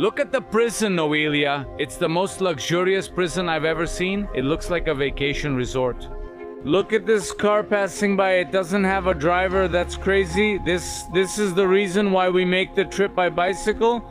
Look at the prison, Noelia. It's the most luxurious prison I've ever seen. It looks like a vacation resort. Look at this car passing by. It doesn't have a driver. That's crazy. This is the reason why we make the trip by bicycle.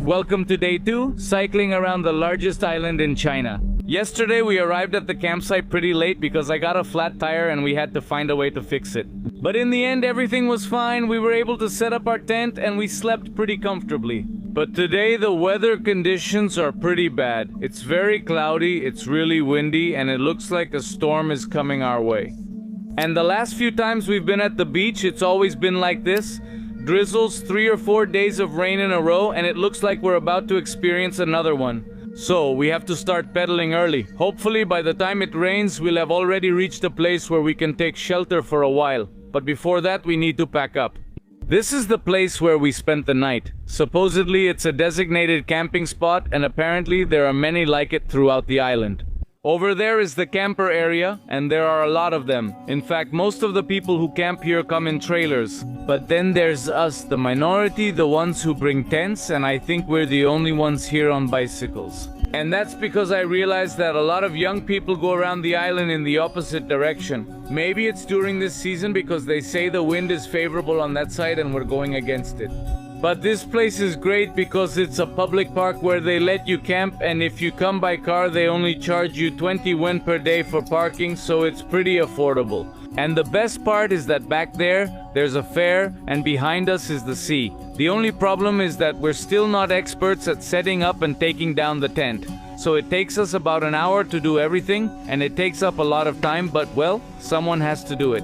Welcome to day 2, cycling around the largest island in China. Yesterday we arrived at the campsite pretty late because I got a flat tire and we had to find a way to fix it. But in the end everything was fine. We were able to set up our tent and we slept pretty comfortably. But today the weather conditions are pretty bad. It's very cloudy, it's really windy, and it looks like a storm is coming our way. And the last few times we've been at the beach, it's always been like this. Drizzles, 3 or 4 days of rain in a row, and it looks like we're about to experience another one. So we have to start pedaling early. Hopefully by the time it rains, we'll have already reached a place where we can take shelter for a while. But before that, we need to pack up. This is the place where we spent the night. Supposedly it's a designated camping spot, and apparently there are many like it throughout the island. Over there is the camper area, and there are a lot of them. In fact, most of the people who camp here come in trailers. But then there's us, the minority, the ones who bring tents, and I think we're the only ones here on bicycles. And that's because I realized that a lot of young people go around the island in the opposite direction. Maybe it's during this season because they say the wind is favorable on that side and we're going against it. But this place is great because it's a public park where they let you camp, and if you come by car they only charge you 20 yuan per day for parking, so it's pretty affordable. And the best part is that back there's a fair, and behind us is the sea. The only problem is that we're still not experts at setting up and taking down the tent. So it takes us about an hour to do everything, and it takes up a lot of time, but well, someone has to do it.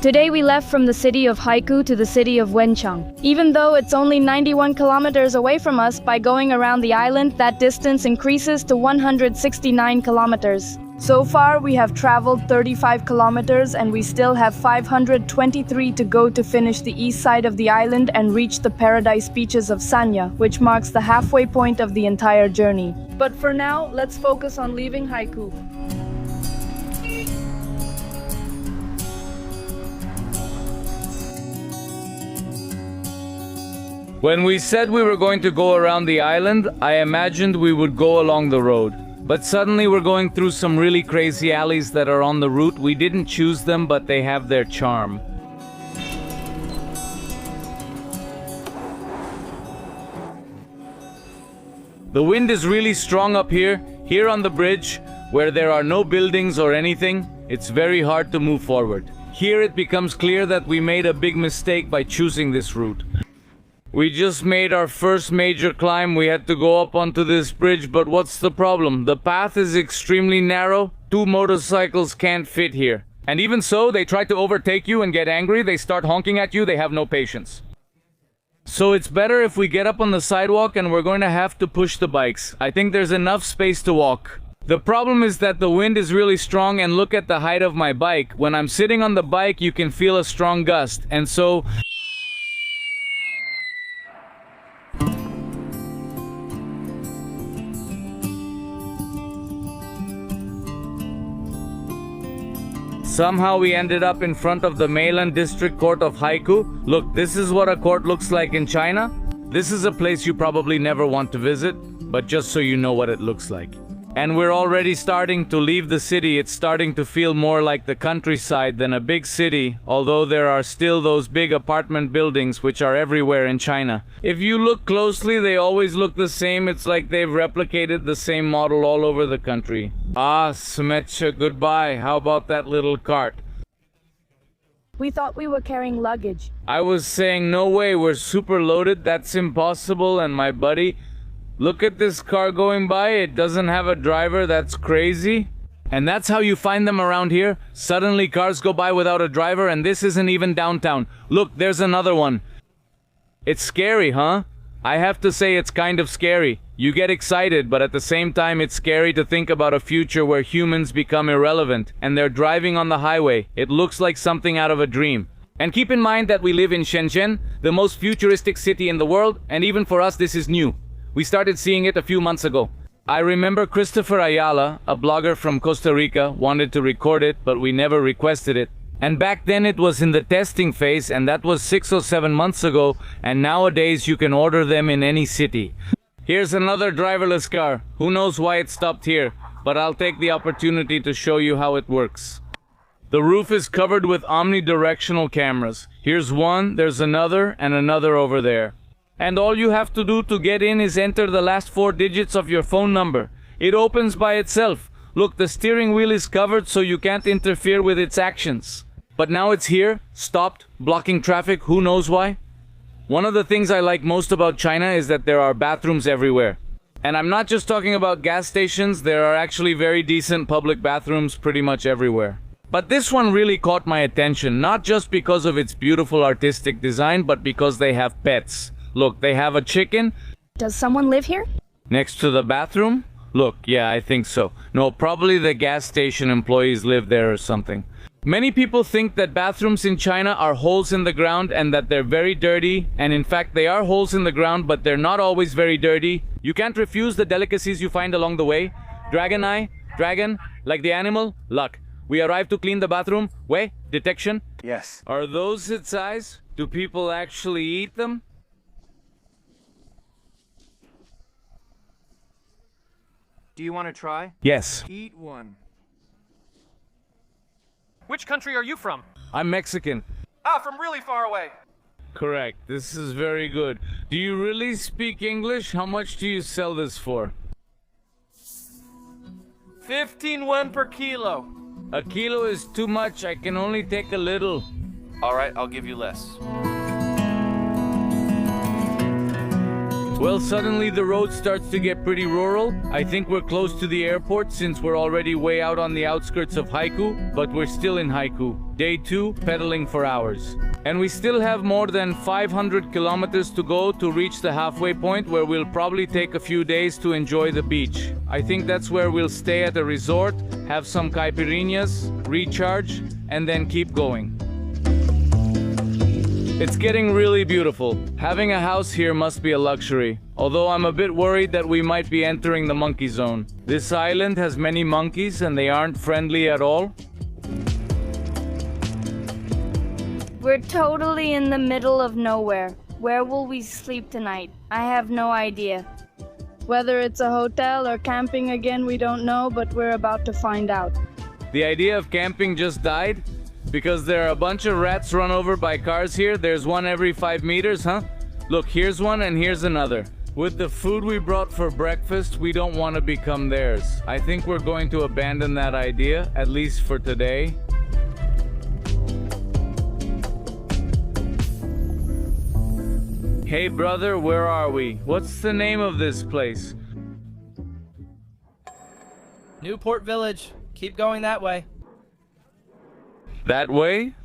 Today we left from the city of Haikou to the city of Wenchang. Even though it's only 91 kilometers away from us, by going around the island, that distance increases to 169 kilometers. So far, we have traveled 35 kilometers and we still have 523 to go to finish the east side of the island and reach the paradise beaches of Sanya, which marks the halfway point of the entire journey. But for now, let's focus on leaving Haikou. When we said we were going to go around the island, I imagined we would go along the road. But suddenly we're going through some really crazy alleys that are on the route. We didn't choose them, but they have their charm. The wind is really strong up here on the bridge, where there are no buildings or anything. It's very hard to move forward. Here it becomes clear that we made a big mistake by choosing this route. We just made our first major climb. We had to go up onto this bridge, but what's the problem? The path is extremely narrow. 2 motorcycles can't fit here. And even so, they try to overtake you and get angry. They start honking at you. They have no patience. So it's better if we get up on the sidewalk, and we're going to have to push the bikes. I think there's enough space to walk. The problem is that the wind is really strong, and look at the height of my bike. When I'm sitting on the bike, you can feel a strong gust, and so somehow we ended up in front of the Meilan District Court of Haikou. Look, this is what a court looks like in China. This is a place you probably never want to visit, but just so you know what it looks like. And we're already starting to leave the city. It's starting to feel more like the countryside than a big city, although there are still those big apartment buildings which are everywhere in China. If you look closely, they always look the same. It's like they've replicated the same model all over the country. Ah, Smecha, goodbye. How about that little cart? We thought we were carrying luggage. I was saying, no way, we're super loaded. That's impossible. And my buddy, look at this car going by. It doesn't have a driver. That's crazy. And that's how you find them around here. Suddenly cars go by without a driver, and this isn't even downtown. Look, there's another one. It's scary, huh? I have to say it's kind of scary. You get excited, but at the same time it's scary to think about a future where humans become irrelevant and they're driving on the highway. It looks like something out of a dream. And keep in mind that we live in Shenzhen, the most futuristic city in the world, and even for us this is new. We started seeing it a few months ago. I remember Christopher Ayala, a blogger from Costa Rica, wanted to record it, but we never requested it. And back then it was in the testing phase, and that was 6 or 7 months ago, and nowadays you can order them in any city. Here's another driverless car. Who knows why it stopped here, but I'll take the opportunity to show you how it works. The roof is covered with omnidirectional cameras. Here's one, there's another, and another over there. And all you have to do to get in is enter the last 4 digits of your phone number. It opens by itself. Look, the steering wheel is covered so you can't interfere with its actions. But now it's here, stopped, blocking traffic, who knows why? One of the things I like most about China is that there are bathrooms everywhere. And I'm not just talking about gas stations, there are actually very decent public bathrooms pretty much everywhere. But this one really caught my attention, not just because of its beautiful artistic design, but because they have pets. Look, they have a chicken. Does someone live here? Next to the bathroom? Look, yeah, I think so. No, probably the gas station employees live there or something. Many people think that bathrooms in China are holes in the ground and that they're very dirty, and in fact they are holes in the ground, but they're not always very dirty. You can't refuse the delicacies you find along the way. Dragon eye, dragon, like the animal, luck. We arrived to clean the bathroom. Way, detection. Yes. Are those its eyes? Do people actually eat them? Do you want to try? Yes. Eat one. Which country are you from? I'm Mexican. Ah, from really far away. Correct. This is very good. Do you really speak English? How much do you sell this for? 15 won per kilo. A kilo is too much. I can only take a little. All right, I'll give you less. Well, suddenly the road starts to get pretty rural. I think we're close to the airport since we're already way out on the outskirts of Haikou, but we're still in Haikou. Day 2, pedaling for hours. And we still have more than 500 kilometers to go to reach the halfway point where we'll probably take a few days to enjoy the beach. I think that's where we'll stay at a resort, have some caipirinhas, recharge, and then keep going. It's getting really beautiful. Having a house here must be a luxury, although I'm a bit worried that we might be entering the monkey zone. This island has many monkeys and they aren't friendly at all. We're totally in the middle of nowhere. Where will we sleep tonight? I have no idea. Whether it's a hotel or camping again, we don't know, but we're about to find out. The idea of camping just died? Because there are a bunch of rats run over by cars here. There's one every 5 meters, huh? Look, here's one and here's another. With the food we brought for breakfast, we don't want to become theirs. I think we're going to abandon that idea, at least for today. Hey brother, where are we? What's the name of this place? Newport Village. Keep going that way. That way?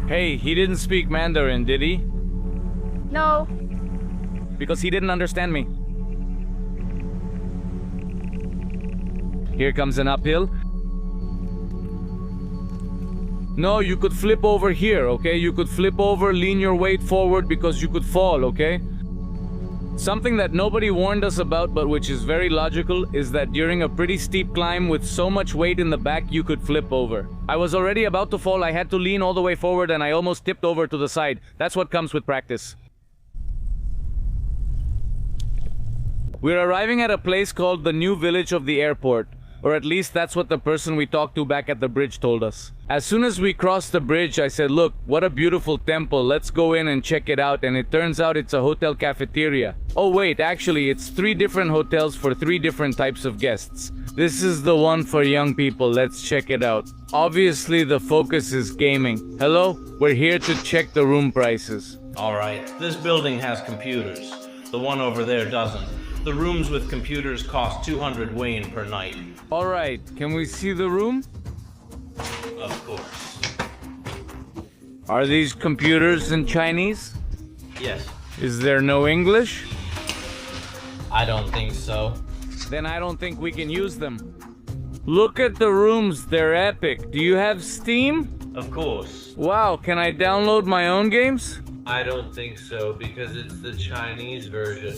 Hey, he didn't speak Mandarin, did he? No. Because he didn't understand me. Here comes an uphill. No, you could flip over here, okay? You could flip over, lean your weight forward because you could fall, okay? Something that nobody warned us about, but which is very logical, is that during a pretty steep climb with so much weight in the back, you could flip over. I was already about to fall, I had to lean all the way forward and I almost tipped over to the side. That's what comes with practice. We're arriving at a place called the New Village of the Airport. Or at least that's what the person we talked to back at the bridge told us. As soon as we crossed the bridge, I said, look, what a beautiful temple. Let's go in and check it out. And it turns out it's a hotel cafeteria. Oh wait, actually it's 3 different hotels for 3 different types of guests. This is the one for young people. Let's check it out. Obviously the focus is gaming. Hello? We're here to check the room prices. All right, this building has computers. The one over there doesn't. The rooms with computers cost 200 yuan per night. All right, can we see the room? Of course. Are these computers in Chinese? Yes. Is there no English? I don't think so. Then I don't think we can use them. Look at the rooms, they're epic. Do you have Steam? Of course. Wow, can I download my own games? I don't think so, because it's the Chinese version.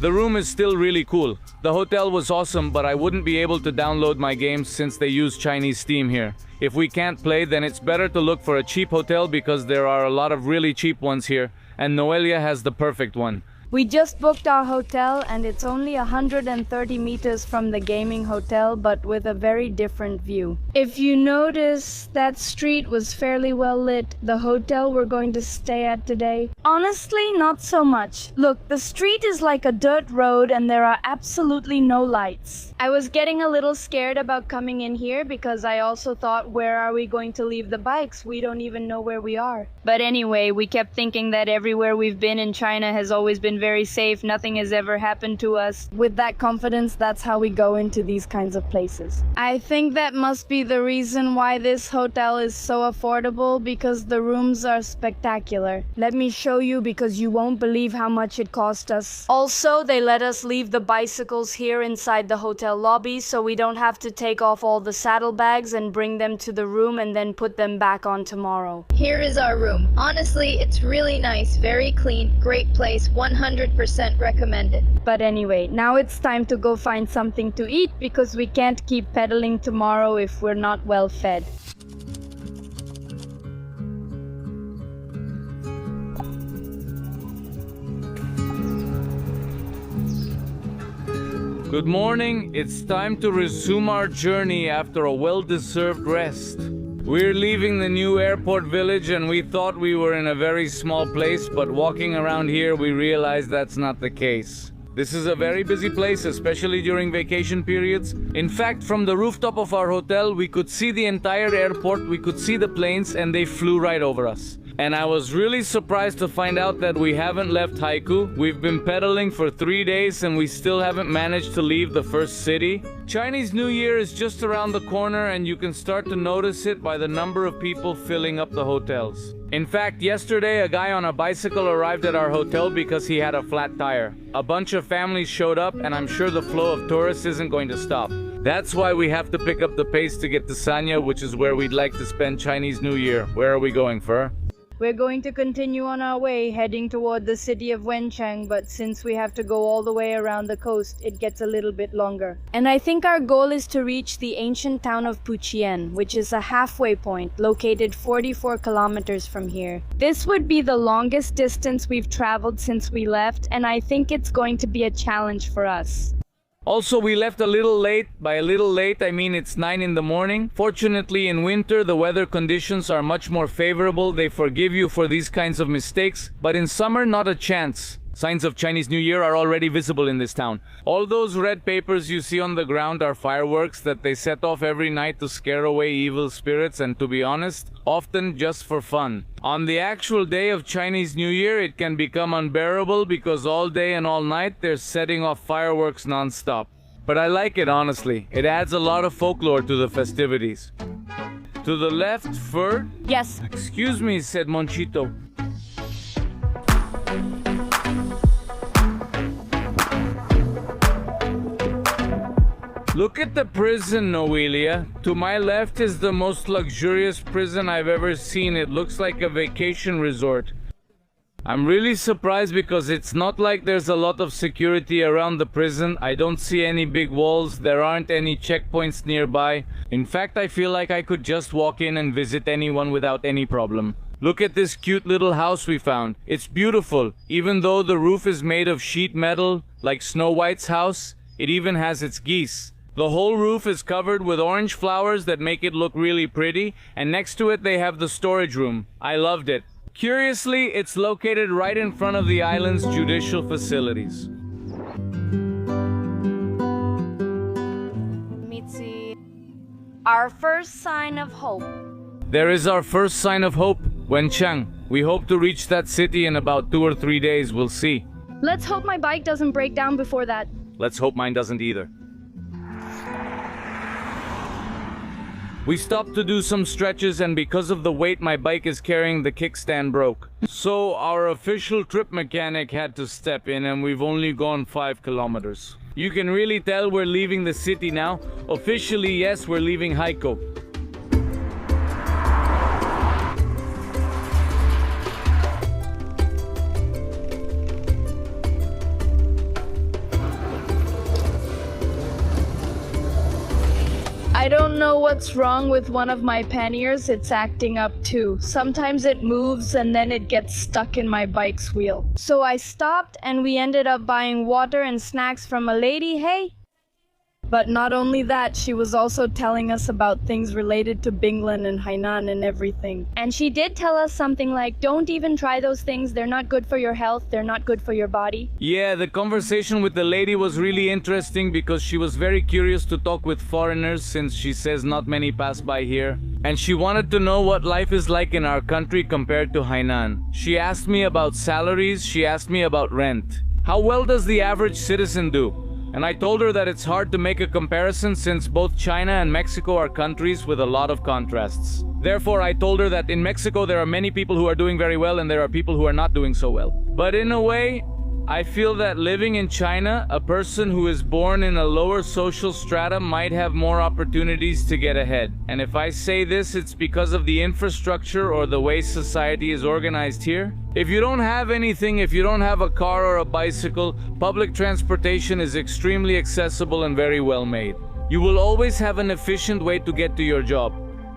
The room is still really cool. The hotel was awesome, but I wouldn't be able to download my games since they use Chinese Steam here. If we can't play, then it's better to look for a cheap hotel because there are a lot of really cheap ones here, and Noelia has the perfect one. We just booked our hotel and it's only 130 meters from the gaming hotel, but with a very different view. If you notice, that street was fairly well lit. The hotel we're going to stay at today, honestly, not so much. Look, the street is like a dirt road and there are absolutely no lights. I was getting a little scared about coming in here because I also thought, where are we going to leave the bikes? We don't even know where we are. But anyway, we kept thinking that everywhere we've been in China has always been very safe. Nothing has ever happened to us. With that confidence, that's how we go into these kinds of places. I think that must be the reason why this hotel is so affordable, because the rooms are spectacular. Let me show you, because you won't believe how much it cost us. Also, they let us leave the bicycles here inside the hotel lobby, so we don't have to take off all the saddlebags and bring them to the room and then put them back on tomorrow. Here is our room. Honestly, it's really nice, very clean, great place, 100% recommended. But anyway, now it's time to go find something to eat, because we can't keep pedaling tomorrow if we're not well fed. Good morning. It's time to resume our journey after a well-deserved rest. We're leaving the new airport village and we thought we were in a very small place, but walking around here we realized that's not the case. This is a very busy place, especially during vacation periods. In fact, from the rooftop of our hotel, we could see the entire airport, we could see the planes, and they flew right over us. And I was really surprised to find out that we haven't left Haikou. We've been pedaling for 3 days and we still haven't managed to leave the first city. Chinese New Year is just around the corner and you can start to notice it by the number of people filling up the hotels. In fact, yesterday a guy on a bicycle arrived at our hotel because he had a flat tire. A bunch of families showed up and I'm sure the flow of tourists isn't going to stop. That's why we have to pick up the pace to get to Sanya, which is where we'd like to spend Chinese New Year. Where are we going, Fur? We're going to continue on our way, heading toward the city of Wenchang, but since we have to go all the way around the coast, it gets a little bit longer. And I think our goal is to reach the ancient town of Puchien, which is a halfway point located 44 kilometers from here. This would be the longest distance we've traveled since we left, and I think it's going to be a challenge for us. Also, we left a little late. By a little late, I mean it's 9 in the morning. Fortunately, in winter, the weather conditions are much more favorable. They forgive you for these kinds of mistakes. But in summer, not a chance. Signs of Chinese New Year are already visible in this town. All those red papers you see on the ground are fireworks that they set off every night to scare away evil spirits, and to be honest, often just for fun. On the actual day of Chinese New Year, it can become unbearable because all day and all night they're setting off fireworks non-stop. But I like it, honestly. It adds a lot of folklore to the festivities. To the left, Fur? Yes. Excuse me, said Monchito. Look at the prison, Noelia. To my left is the most luxurious prison I've ever seen. It looks like a vacation resort. I'm really surprised because it's not like there's a lot of security around the prison. I don't see any big walls. There aren't any checkpoints nearby. In fact, I feel like I could just walk in and visit anyone without any problem. Look at this cute little house we found. It's beautiful. Even though the roof is made of sheet metal, like Snow White's house, it even has its geese. The whole roof is covered with orange flowers that make it look really pretty, and next to it they have the storage room. I loved it. Curiously, it's located right in front of the island's judicial facilities. Mitzi. Our first sign of hope. There is our first sign of hope, Wenchang. We hope to reach that city in about 2 or 3 days. We'll see. Let's hope my bike doesn't break down before that. Let's hope mine doesn't either. We stopped to do some stretches, and because of the weight my bike is carrying, the kickstand broke. So our official trip mechanic had to step in, and we've only gone 5 kilometers. You can really tell we're leaving the city now. Officially, yes, we're leaving Haikou. I don't know what's wrong with one of my panniers, it's acting up too. Sometimes it moves and then it gets stuck in my bike's wheel. So I stopped and we ended up buying water and snacks from a lady, hey? But not only that, she was also telling us about things related to Binglan and Hainan and everything. And she did tell us something like, don't even try those things, they're not good for your health, they're not good for your body. Yeah, the conversation with the lady was really interesting because she was very curious to talk with foreigners since she says not many pass by here. And she wanted to know what life is like in our country compared to Hainan. She asked me about salaries, she asked me about rent. How well does the average citizen do? And I told her that it's hard to make a comparison since both China and Mexico are countries with a lot of contrasts. Therefore, I told her that in Mexico there are many people who are doing very well and there are people who are not doing so well. But in a way, I feel that living in China, a person who is born in a lower social strata might have more opportunities to get ahead. And if I say this, it's because of the infrastructure or the way society is organized here. If you don't have anything, if you don't have a car or a bicycle, public transportation is extremely accessible and very well made. You will always have an efficient way to get to your job.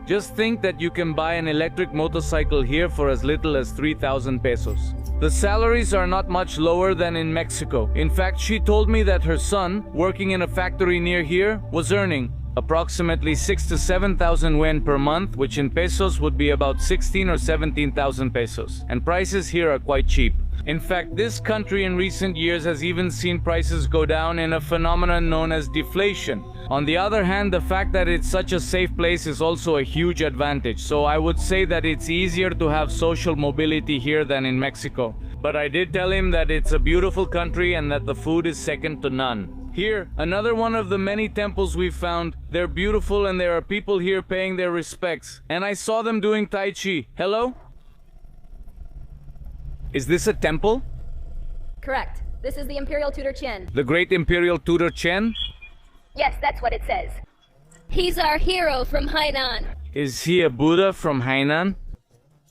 Just think that you can buy an electric motorcycle here for as little as 3,000 pesos. The salaries are not much lower than in Mexico. In fact, she told me that her son, working in a factory near here, was earning approximately 6,000 to 7,000 yuan per month, which in pesos would be about 16 or 17,000 pesos. And prices here are quite cheap. In fact, this country in recent years has even seen prices go down in a phenomenon known as deflation. On the other hand, the fact that it's such a safe place is also a huge advantage. So I would say that it's easier to have social mobility here than in Mexico. But I did tell him that it's a beautiful country and that the food is second to none. Here, another one of the many temples we've found. They're beautiful and there are people here paying their respects. And I saw them doing Tai Chi. Hello? Is this a temple? Correct. This is the Imperial Tutor Chen. The Great Imperial Tutor Chen? Yes, that's what it says. He's our hero from Hainan. Is he a Buddha from Hainan?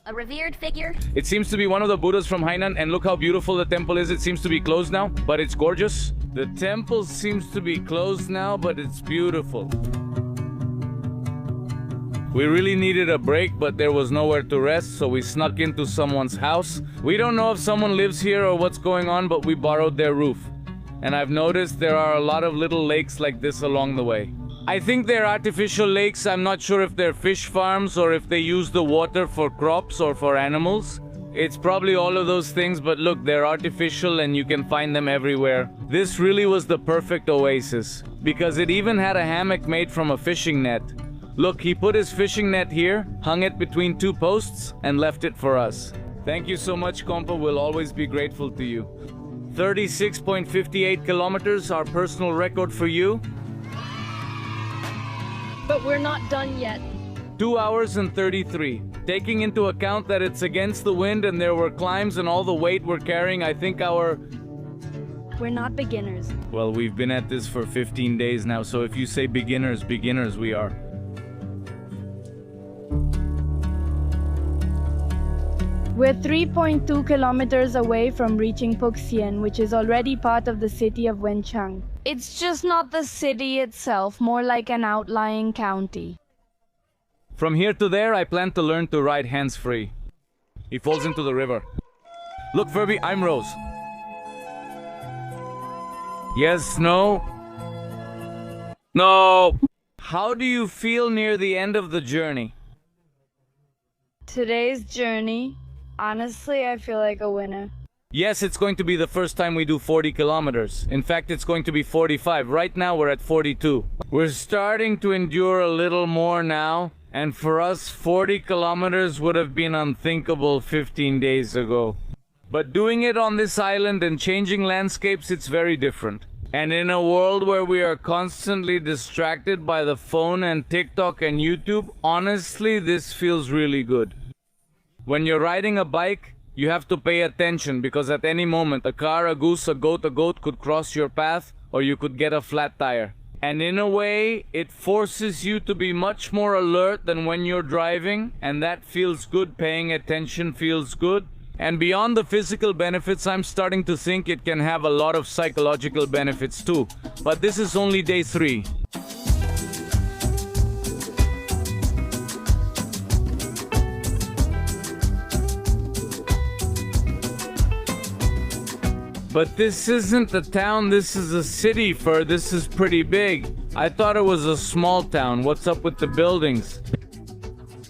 A revered figure? It seems to be one of the Buddhas from Hainan, and look how beautiful the temple is. It seems to be closed now, but it's gorgeous. The temple seems to be closed now, but it's beautiful. We really needed a break, but there was nowhere to rest, so we snuck into someone's house. We don't know if someone lives here or what's going on, but we borrowed their roof. And I've noticed there are a lot of little lakes like this along the way. I think they're artificial lakes. I'm not sure if they're fish farms or if they use the water for crops or for animals. It's probably all of those things, but look, they're artificial and you can find them everywhere. This really was the perfect oasis, because it even had a hammock made from a fishing net. Look, he put his fishing net here, hung it between two posts, and left it for us. Thank you so much, compa. We'll always be grateful to you. 36.58 kilometers, our personal record for you. But we're not done yet. 2 hours and 33. Taking into account that it's against the wind and there were climbs and all the weight we're carrying, I think We're not beginners. Well, we've been at this for 15 days now, so if you say beginners, beginners we are. We're 3.2 kilometers away from reaching Puchien, which is already part of the city of Wenchang. It's just not the city itself, more like an outlying county. From here to there, I plan to learn to ride hands-free. He falls into the river. Look, Furby, I'm Rose. Yes, no? No! How do you feel near the end of the journey? Today's journey, honestly, I feel like a winner. Yes, it's going to be the first time we do 40 kilometers. In fact, it's going to be 45. Right now, we're at 42. We're starting to endure a little more now. And for us, 40 kilometers would have been unthinkable 15 days ago. But doing it on this island and changing landscapes, it's very different. And in a world where we are constantly distracted by the phone and TikTok and YouTube, honestly, this feels really good. When you're riding a bike, you have to pay attention because at any moment, a car, a goose, a goat could cross your path, or you could get a flat tire. And in a way, it forces you to be much more alert than when you're driving, and that feels good. Paying attention feels good. And beyond the physical benefits, I'm starting to think it can have a lot of psychological benefits too. But this is only day 3. But this isn't a town, this is a city, This is pretty big. I thought it was a small town. What's up with the buildings?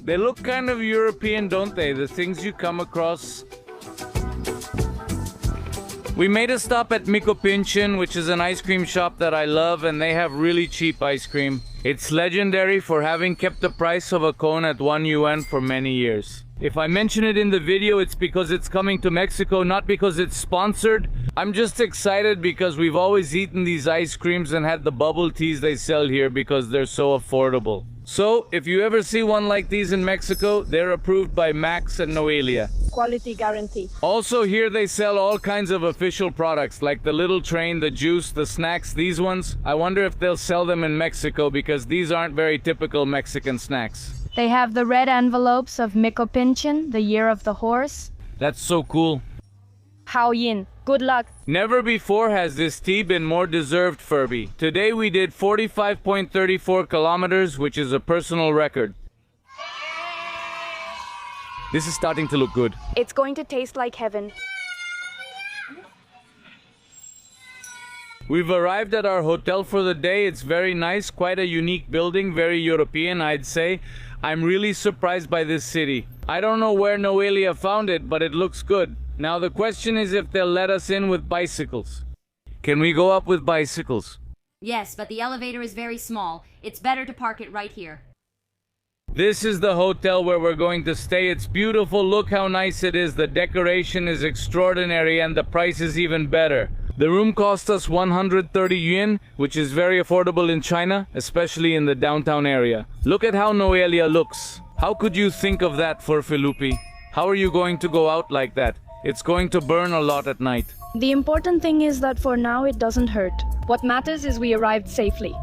They look kind of European, don't they? The things you come across. We made a stop at Puchien, which is an ice cream shop that I love, and they have really cheap ice cream. It's legendary for having kept the price of a cone at 1 yuan for many years. If I mention it in the video, it's because it's coming to Mexico, not because it's sponsored. I'm just excited because we've always eaten these ice creams and had the bubble teas they sell here because they're so affordable. So, if you ever see one like these in Mexico, they're approved by Max and Noelia. Quality guarantee. Also here they sell all kinds of official products, like the little train, the juice, the snacks, these ones. I wonder if they'll sell them in Mexico because these aren't very typical Mexican snacks. They have the red envelopes of Puchien, the year of the horse. That's so cool. Hao Yin, good luck. Never before has this tea been more deserved, Furby. Today we did 45.34 kilometers, which is a personal record. This is starting to look good. It's going to taste like heaven. We've arrived at our hotel for the day. It's very nice, quite a unique building, very European, I'd say. I'm really surprised by this city. I don't know where Noelia found it, but it looks good. Now the question is if they'll let us in with bicycles. Can we go up with bicycles? Yes, but the elevator is very small. It's better to park it right here. This is the hotel where we're going to stay. It's beautiful. Look how nice it is. The decoration is extraordinary and the price is even better. The room cost us 130 yuan, which is very affordable in China, especially in the downtown area. Look at how Noelia looks. How could you think of that for Felipe? How are you going to go out like that? It's going to burn a lot at night. The important thing is that for now it doesn't hurt. What matters is we arrived safely.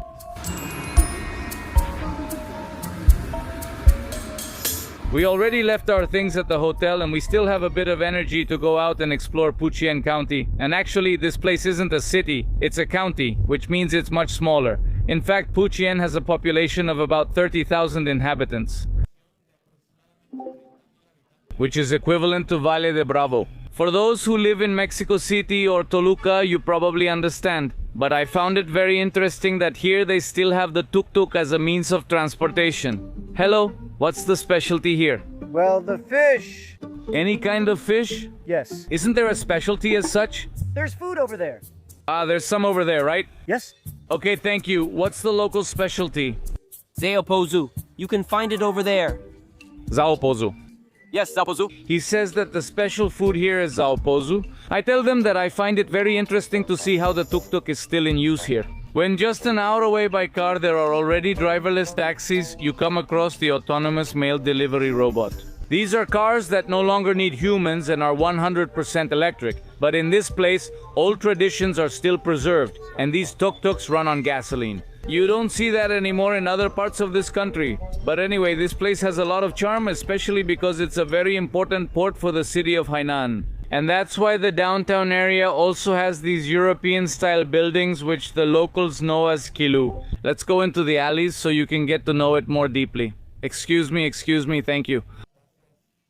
We already left our things at the hotel and we still have a bit of energy to go out and explore Puchien County. And actually, this place isn't a city, it's a county, which means it's much smaller. In fact, Puchien has a population of about 30,000 inhabitants, which is equivalent to Valle de Bravo. For those who live in Mexico City or Toluca, you probably understand. But I found it very interesting that here they still have the tuk-tuk as a means of transportation. Hello, what's the specialty here? Well, the fish. Any kind of fish? Yes. Isn't there a specialty as such? There's food over there. There's some over there, right? Yes. Okay, thank you. What's the local specialty? Zaopozu. You can find it over there. Zaopozu. Yes, Zaopozu. He says that the special food here is zaopozu. I tell them that I find it very interesting to see how the tuk-tuk is still in use here. When just an hour away by car there are already driverless taxis, you come across the autonomous mail delivery robot. These are cars that no longer need humans and are 100% electric. But in this place, old traditions are still preserved, and these tuk-tuks run on gasoline. You don't see that anymore in other parts of this country. But anyway, this place has a lot of charm, especially because it's a very important port for the city of Hainan. And that's why the downtown area also has these European-style buildings which the locals know as kilu. Let's go into the alleys so you can get to know it more deeply. Excuse me, thank you.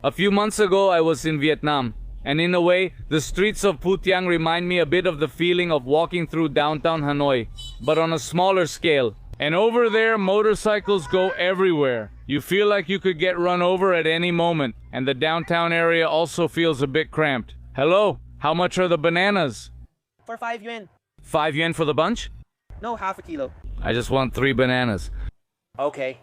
A few months ago, I was in Vietnam. And in a way, the streets of Puchien remind me a bit of the feeling of walking through downtown Hanoi, but on a smaller scale. And over there, motorcycles go everywhere. You feel like you could get run over at any moment, and the downtown area also feels a bit cramped. Hello, how much are the bananas? For 5 yuan. 5 yuan for the bunch? No, half a kilo. I just want 3 bananas. Okay.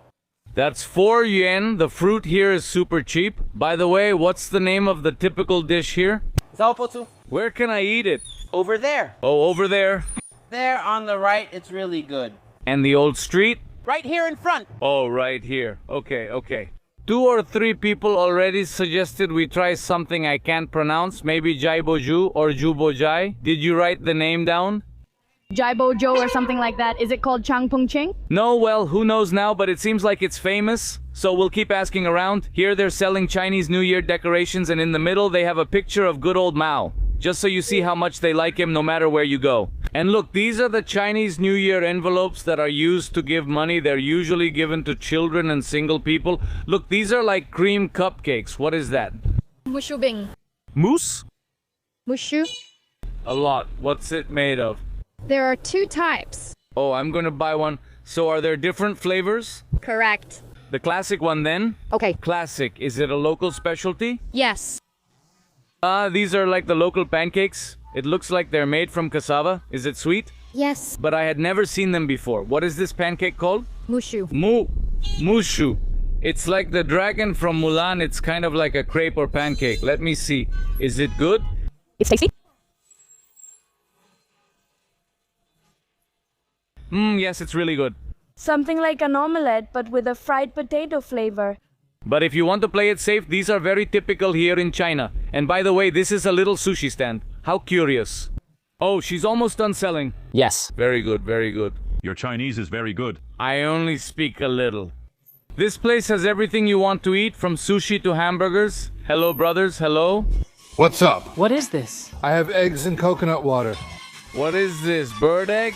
That's 4 yuan. The fruit here is super cheap. By the way, what's the name of the typical dish here? Zaopozu. Where can I eat it? Over there. Oh, over there. There on the right, it's really good. And the old street? Right here in front. Oh, right here. Okay. 2 or 3 people already suggested we try something I can't pronounce. Maybe Jai Boju or Ju Bojai. Did you write the name down? Jaibo Joe or something like that. Is it called Changpung Ching? No, well, who knows now, but it seems like it's famous. So we'll keep asking around. Here they're selling Chinese New Year decorations, and in the middle they have a picture of good old Mao. Just so you see how much they like him no matter where you go. And look, these are the Chinese New Year envelopes that are used to give money. They're usually given to children and single people. Look, these are like cream cupcakes. What is that? Mushu Bing. Mousse? Mushu? A lot. What's it made of? There are 2 types. Oh, I'm gonna buy one. So are there different flavors? Correct. The classic one then? Okay. Classic. Is it a local specialty? Yes. These are like the local pancakes. It looks like they're made from cassava. Is it sweet? Yes. But I had never seen them before. What is this pancake called? Mushu. Mushu. It's like the dragon from Mulan. It's kind of like a crepe or pancake. Let me see. Is it good? It's tasty. Yes, it's really good. Something like an omelette, but with a fried potato flavor. But if you want to play it safe, these are very typical here in China. And by the way, this is a little sushi stand. How curious. Oh, she's almost done selling. Yes. Very good, very good. Your Chinese is very good. I only speak a little. This place has everything you want to eat, from sushi to hamburgers. Hello, brothers, hello. What's up? What is this? I have eggs and coconut water. What is this, bird egg?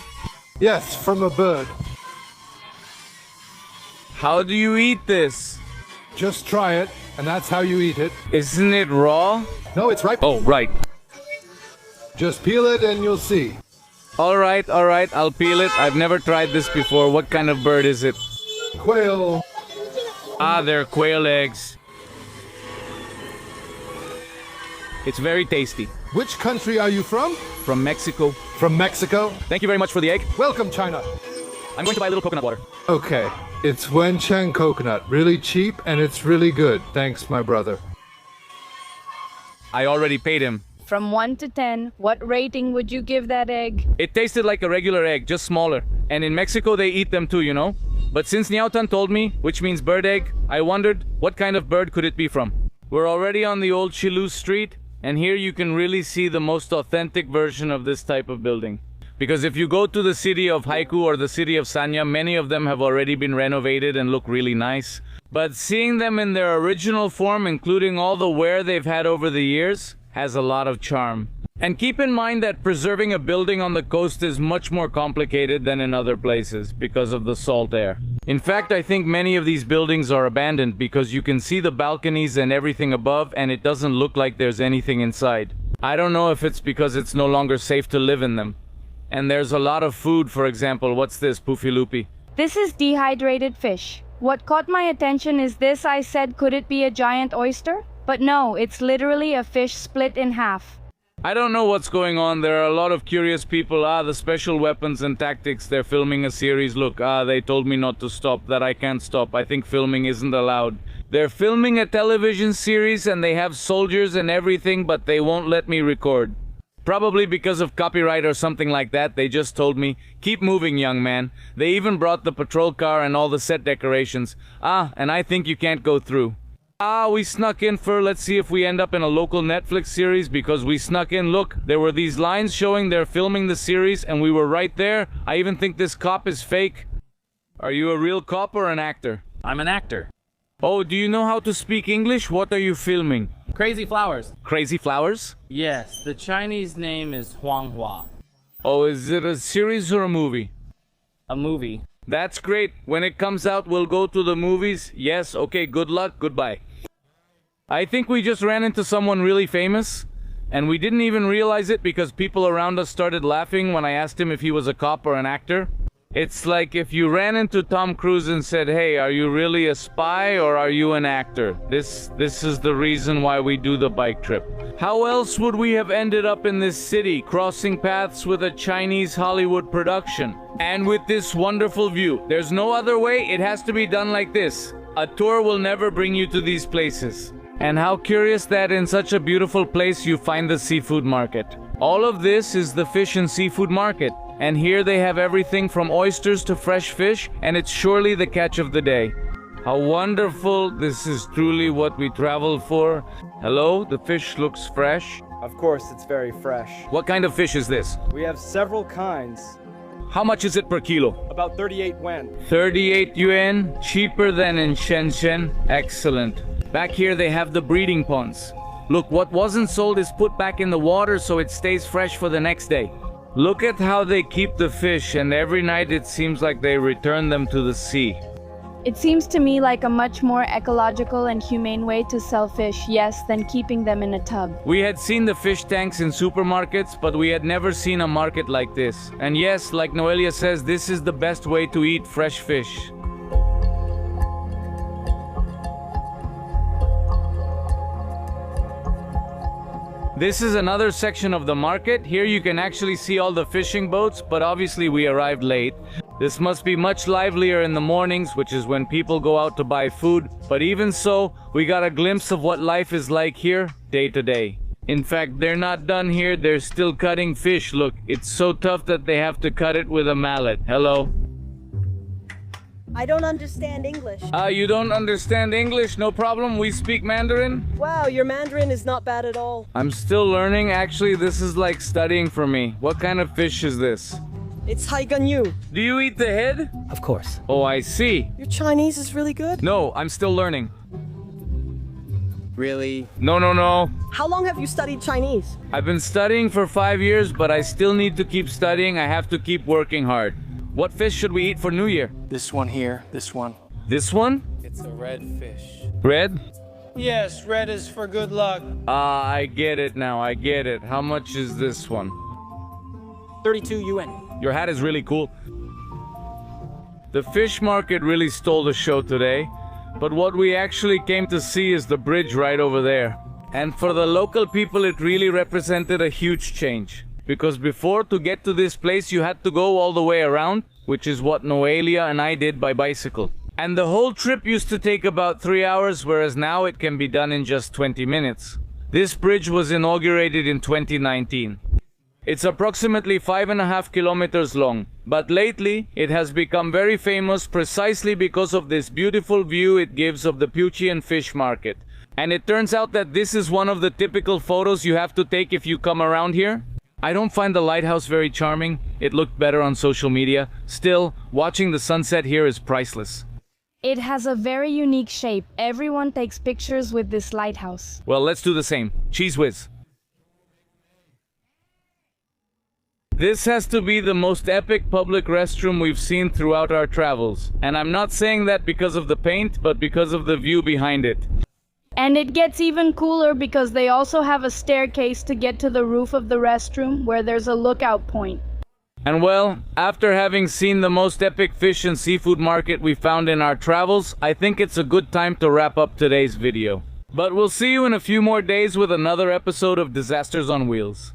Yes, from a bird. How do you eat this? Just try it, and that's how you eat it. Isn't it raw? No, it's ripe. Oh, right. Just peel it and you'll see. All right, I'll peel it. I've never tried this before. What kind of bird is it? Quail. Ah, they're quail eggs. It's very tasty. Which country are you from? From Mexico. From Mexico? Thank you very much for the egg. Welcome, China. I'm going to buy a little coconut water. Okay, it's Wenchang coconut. Really cheap and it's really good. Thanks, my brother. I already paid him. From 1 to 10, what rating would you give that egg? It tasted like a regular egg, just smaller. And in Mexico they eat them too, you know? But since Niautan told me, which means bird egg, I wondered what kind of bird could it be from. We're already on the old Shilu street, and here you can really see the most authentic version of this type of building. Because if you go to the city of Haikou or the city of Sanya, many of them have already been renovated and look really nice. But seeing them in their original form, including all the wear they've had over the years, has a lot of charm. And keep in mind that preserving a building on the coast is much more complicated than in other places because of the salt air. In fact, I think many of these buildings are abandoned because you can see the balconies and everything above, and it doesn't look like there's anything inside. I don't know if it's because it's no longer safe to live in them. And there's a lot of food, for example. What's this, Pufilupi? This is dehydrated fish. What caught my attention is this. I said, could it be a giant oyster? But no, it's literally a fish split in half. I don't know what's going on. There are a lot of curious people. The special weapons and tactics. They're filming a series. Look, they told me not to stop, that I can't stop. I think filming isn't allowed. They're filming a television series and they have soldiers and everything, but they won't let me record. Probably because of copyright or something like that. They just told me, keep moving, young man. They even brought the patrol car and all the set decorations. And I think you can't go through. We snuck in for, let's see if we end up in a local Netflix series, because we snuck in. Look, there were these lines showing they're filming the series and we were right there. I even think this cop is fake. Are you a real cop or an actor? I'm an actor. Oh, do you know how to speak English? What are you filming? Crazy Flowers. Crazy Flowers? Yes, the Chinese name is Huanghua. Oh, is it a series or a movie? A movie. That's great. When it comes out, we'll go to the movies. Yes, okay, good luck, goodbye. I think we just ran into someone really famous, and we didn't even realize it because people around us started laughing when I asked him if he was a cop or an actor. It's like if you ran into Tom Cruise and said, hey, are you really a spy or are you an actor? This is the reason why we do the bike trip. How else would we have ended up in this city, crossing paths with a Chinese Hollywood production? And with this wonderful view. There's no other way. It has to be done like this. A tour will never bring you to these places. And how curious that in such a beautiful place you find the seafood market. All of this is the fish and seafood market. And here they have everything from oysters to fresh fish, and it's surely the catch of the day. How wonderful. This is truly what we traveled for. Hello, the fish looks fresh. Of course, it's very fresh. What kind of fish is this? We have several kinds. How much is it per kilo? About 38 yuan. 38 yuan, cheaper than in Shenzhen. Excellent. Back here they have the breeding ponds. Look, what wasn't sold is put back in the water so it stays fresh for the next day. Look at how they keep the fish, and every night it seems like they return them to the sea. It seems to me like a much more ecological and humane way to sell fish, yes, than keeping them in a tub. We had seen the fish tanks in supermarkets, but we had never seen a market like this. And yes, like Noelia says, this is the best way to eat fresh fish. This is another section of the market. Here you can actually see all the fishing boats, but obviously we arrived late. This must be much livelier in the mornings, which is when people go out to buy food. But even so, we got a glimpse of what life is like here, day to day. In fact, they're not done here, they're still cutting fish. Look, it's so tough that they have to cut it with a mallet. Hello? I don't understand English. You don't understand English? No problem, we speak Mandarin. Wow, your Mandarin is not bad at all. I'm still learning. Actually, this is like studying for me. What kind of fish is this? It's Haikou. Do you eat the head? Of course. Oh, I see. Your Chinese is really good. No, I'm still learning. Really? No. How long have you studied Chinese? I've been studying for 5 years, but I still need to keep studying. I have to keep working hard. What fish should we eat for New Year? This one here, this one. This one? It's a red fish. Red? Yes, red is for good luck. I get it now, I get it. How much is this one? 32 yuan. Your hat is really cool. The fish market really stole the show today, but what we actually came to see is the bridge right over there. And for the local people, it really represented a huge change. Because before, to get to this place, you had to go all the way around, which is what Noelia and I did by bicycle. And the whole trip used to take about 3 hours, whereas now it can be done in just 20 minutes. This bridge was inaugurated in 2019. It's approximately 5.5 kilometers long, but lately it has become very famous precisely because of this beautiful view it gives of the Puchien fish market. And it turns out that this is one of the typical photos you have to take if you come around here. I don't find the lighthouse very charming. It looked better on social media. Still, watching the sunset here is priceless. It has a very unique shape. Everyone takes pictures with this lighthouse. Well, let's do the same. Cheese whiz. This has to be the most epic public restroom we've seen throughout our travels. And I'm not saying that because of the paint, but because of the view behind it. And it gets even cooler because they also have a staircase to get to the roof of the restroom where there's a lookout point. And well, after having seen the most epic fish and seafood market we found in our travels, I think it's a good time to wrap up today's video. But we'll see you in a few more days with another episode of Disasters on Wheels.